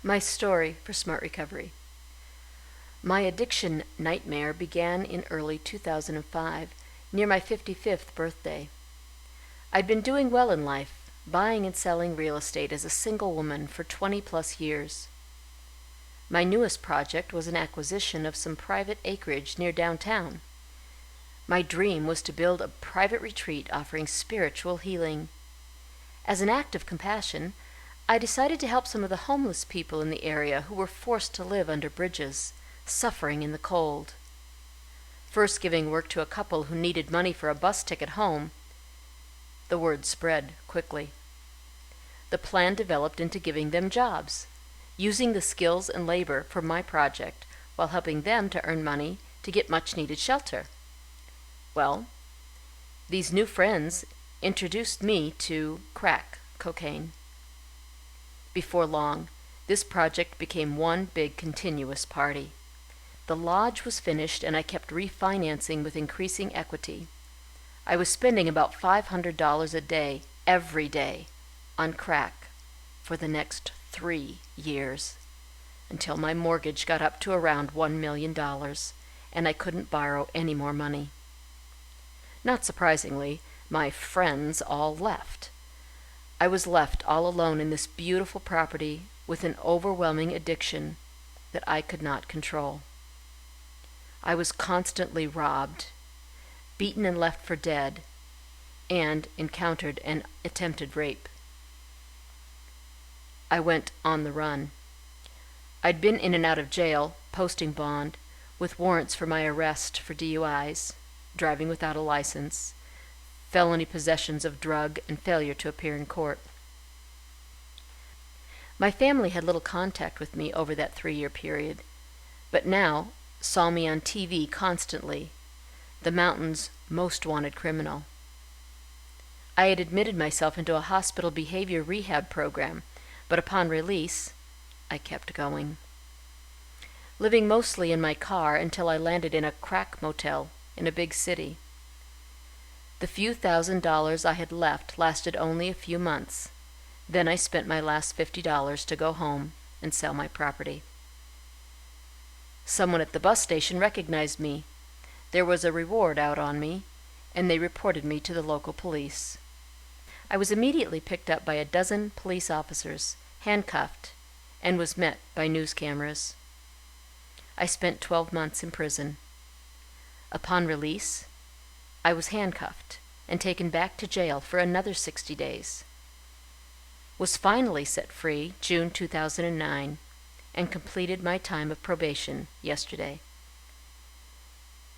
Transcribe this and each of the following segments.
My story for Smart Recovery. My addiction nightmare began in early 2005, near my 55th birthday. I'd been doing well in life, buying and selling real estate as a single woman for 20 plus years. My newest project was an acquisition of some private acreage near downtown. My dream was to build a private retreat offering spiritual healing. As an act of compassion, I decided to help some of the homeless people in the area who were forced to live under bridges, suffering in the cold. First giving work to a couple who needed money for a bus ticket home, the word spread quickly. The plan developed into giving them jobs, using the skills and labor for my project while helping them to earn money to get much-needed shelter. Well, these new friends introduced me to crack cocaine. Before long, this project became one big continuous party. The lodge was finished and I kept refinancing with increasing equity. I was spending about $500 a day, every day, on crack for the next 3 years, until my mortgage got up to around $1 million and I couldn't borrow any more money. Not surprisingly, my friends all left. I was left all alone in this beautiful property with an overwhelming addiction that I could not control. I was constantly robbed, beaten and left for dead, and encountered an attempted rape. I went on the run. I'd been in and out of jail, posting bond, with warrants for my arrest for DUIs, driving without a license, felony possessions of drug, and failure to appear in court. My family had little contact with me over that 3-year period, but now saw me on TV constantly, the mountain's most wanted criminal. I had admitted myself into a hospital behavior rehab program, but upon release, I kept going. Living mostly in my car until I landed in a crack motel in a big city. The few $1,000s I had left lasted only a few months. Then I spent my last $50 to go home and sell my property. Someone at the bus station recognized me. There was a reward out on me, and they reported me to the local police. I was immediately picked up by a dozen police officers, handcuffed, and was met by news cameras. I spent 12 months in prison. Upon release, I was handcuffed and taken back to jail for another 60 days. Was finally set free June 2009 and completed my time of probation yesterday.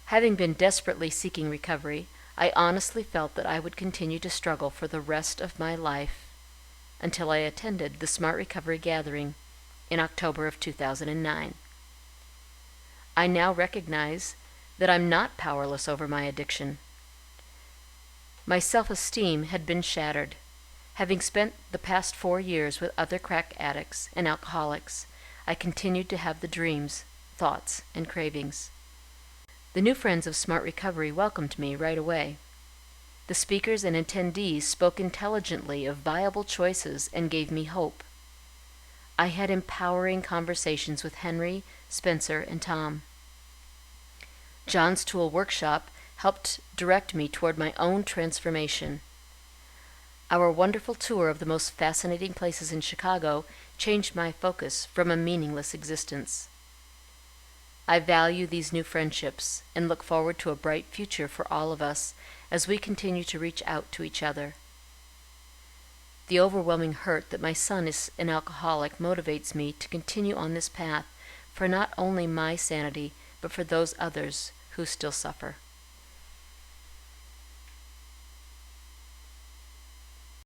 Having been desperately seeking recovery, I honestly felt that I would continue to struggle for the rest of my life until I attended the Smart Recovery Gathering in October of 2009. I now recognize that I'm not powerless over my addiction. My self-esteem had been shattered. Having spent the past 4 years with other crack addicts and alcoholics, I continued to have the dreams, thoughts, and cravings. The new friends of Smart Recovery welcomed me right away. The speakers and attendees spoke intelligently of viable choices and gave me hope. I had empowering conversations with Henry, Spencer, and Tom. John's Tool Workshop helped direct me toward my own transformation. Our wonderful tour of the most fascinating places in Chicago changed my focus from a meaningless existence. I value these new friendships and look forward to a bright future for all of us as we continue to reach out to each other. The overwhelming hurt that my son is an alcoholic motivates me to continue on this path for not only my sanity, but for those others who still suffer.